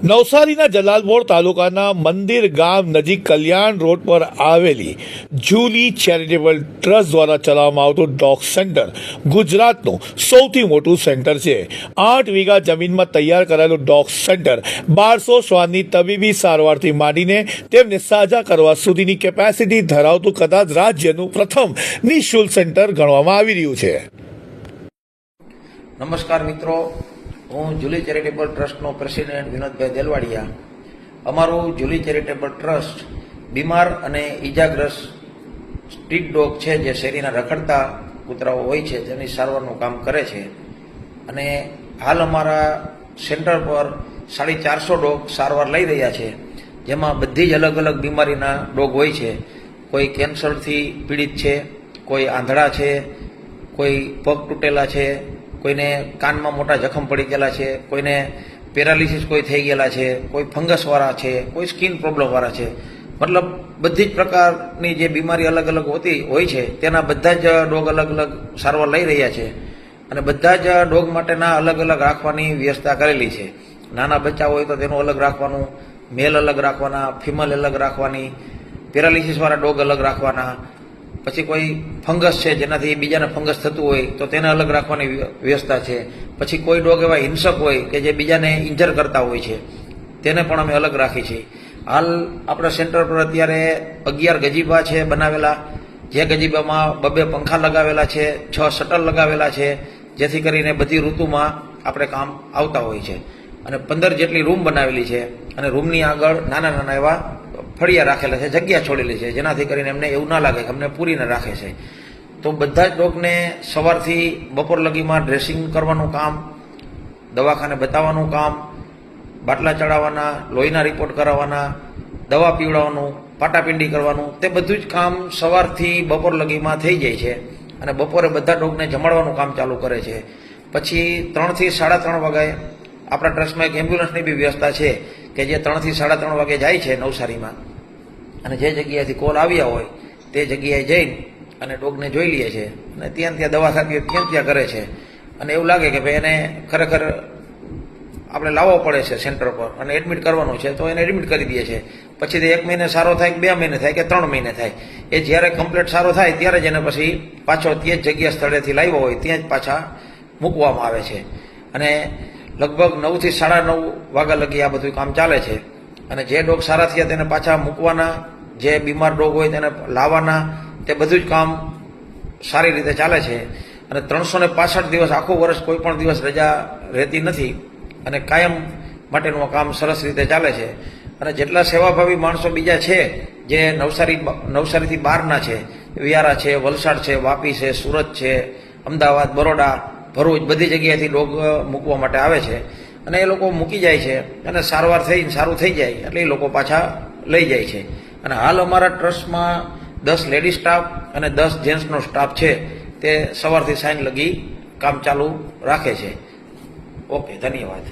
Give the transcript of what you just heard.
નવસારીના જલાલપોર તાલુકાના મંદિર ગામ નજીક કલ્યાણ રોડ પર આવેલી જૂલી ચેરિટેબલ ટ્રસ્ટ દ્વારા ચલાવવામાં આવતું ડોગ સેન્ટર ગુજરાતનું સૌથી મોટું સેન્ટર છે। 8 વીઘા જમીનમાં તૈયાર કરાયેલું ડોગ સેન્ટર 1200 શ્વાનની તબીબી સારવારથી માંડીને તેમને સાજા કરવા સુધીની કેપેસિટી ધરાવતું કદાચ રાજ્યનું પ્રથમ નિઃશુલ્ક સેન્ટર ગણવામાં આવી રહ્યું છે। નમસ્કાર મિત્રો, હું Julie charitable ટ્રસ્ટનો president Vinodbhai Delvadiya. અમારું જુલી ચેરિટેબલ ટ્રસ્ટ બીમાર અને ઈજાગ્રસ્ત સ્ટ્રીટ ડોગ છે, જે શેરીના રખડતા કૂતરાઓ હોય છે, તેની સારવારનું કામ કરે છે। અને હાલ અમારા સેન્ટર પર 450 ડોગ સારવાર લઈ રહ્યા છે, જેમાં બધી જ અલગ અલગ બીમારીના ડોગ હોય છે। કોઈ કેન્સરથી પીડિત છે, કોઈ આંધળા છે, કોઈ પગ તૂટેલા છે, કોઈને કાનમાં મોટા જખમ પડી ગયેલા છે, કોઈને પેરાલિસિસ કોઈ થઈ ગયેલા છે, કોઈ ફંગસવાળા છે, કોઈ સ્કિન પ્રોબ્લેમવાળા છે। મતલબ બધી જ પ્રકારની જે બીમારી અલગ અલગ હોતી હોય છે, તેના બધા જ ડોગ અલગ અલગ સારવાર લઈ રહ્યા છે। અને બધા જ ડોગ માટેના અલગ અલગ રાખવાની વ્યવસ્થા કરેલી છે। નાના બચ્ચા હોય તો તેનું અલગ રાખવાનું, મેલ અલગ રાખવાના, ફિમેલ અલગ રાખવાની, પેરાલિસિસવાળા ડોગ અલગ રાખવાના, પછી કોઈ ફંગસ છે જેનાથી બીજાને ફંગસ થતું હોય તો તેને અલગ રાખવાની વ્યવસ્થા છે। પછી કોઈ ડોગ એવા હિંસક હોય કે જે બીજાને ઇન્જર કરતા હોય છે, તેને પણ અમે અલગ રાખી છીએ। હાલ આપણા સેન્ટર પર અત્યારે 11 ગજીબા છે બનાવેલા, જે ગજીબામાં 2 પંખા લગાવેલા છે, 6 શટર લગાવેલા છે, જેથી કરીને બધી ઋતુમાં આપણે કામ આવતા હોય છે। અને 15 જેટલી રૂમ બનાવેલી છે, અને રૂમની આગળ નાના નાના એવા ફળિયા રાખેલા છે, જગ્યા છોડેલી છે, જેનાથી કરીને એમને એવું ના લાગે કે અમને પૂરીને રાખે છે। તો બધા જ ડોગને સવારથી બપોર લગીમાં ડ્રેસિંગ કરવાનું કામ, દવાખાને બતાવવાનું કામ, બાટલા ચડાવવાના, લોહીના રિપોર્ટ કરાવવાના, દવા પીવડાવવાનું, પાટાપિંડી કરવાનું, તે બધું જ કામ સવારથી બપોર લગીમાં થઈ જાય છે। અને બપોરે બધા ડોગને જમાડવાનું કામ ચાલુ કરે છે। પછી 3 થી 3:30 વાગે આપણા ટ્રસ્ટમાં એક એમ્બ્યુલન્સની બી વ્યવસ્થા છે, કે જે 3 થી 3:30 વાગે જાય છે નવસારીમાં, અને જે જગ્યાએથી કોલ આવ્યા હોય તે જગ્યાએ જઈને અને ડોગને જોઈ લે છે, અને ત્યાં દવા થતી હોય ત્યાં કરે છે। અને એવું લાગે કે ભાઈ એને ખરેખર આપણે લાવવો પડે છે સેન્ટર પર અને એડમિટ કરવાનું છે, તો એને એડમિટ કરી દઈએ છીએ। પછી તે 1 મહિને સારો થાય, 2 મહિને થાય કે 3 મહિને થાય, એ જ્યારે કમ્પ્લીટ સારો થાય ત્યારે જ એને પછી પાછો તે જ જગ્યા સ્થળેથી લાવ્યો હોય ત્યાં જ પાછા મૂકવામાં આવે છે। અને લગભગ 9 થી 9:30 વાગ્યા લગી આ બધું કામ ચાલે છે। અને જે ડોગ સારા થયા તેને પાછા મૂકવાના, જે બીમાર ડોગ હોય તેને લાવવાના, તે બધું જ કામ સારી રીતે ચાલે છે। અને 365 દિવસ, આખું વર્ષ કોઈ પણ દિવસ રજા રહેતી નથી, અને કાયમ માટેનું કામ સરસ રીતે ચાલે છે। અને જેટલા સેવાભાવી માણસો બીજા છે, જે નવસારીથી બહારના છે, વિયારા છે, વલસાડ છે, વાપી છે, સુરત છે, અમદાવાદ, બરોડા, ભરૂચ, બધી જગ્યાએથી ડોગ મૂકવા માટે આવે છે। અને એ લોકો મૂકી જાય છે, અને સારવાર થઈને સારું થઈ જાય એટલે એ લોકો પાછા લઈ જાય છે। અને હાલ અમારા ટ્રસ્ટમાં 10 લેડી સ્ટાફ અને 10 જેન્ટ્સનો સ્ટાફ છે, તે સવારથી સાંજ લગી કામ ચાલુ રાખે છે। ઓકે, ધન્યવાદ।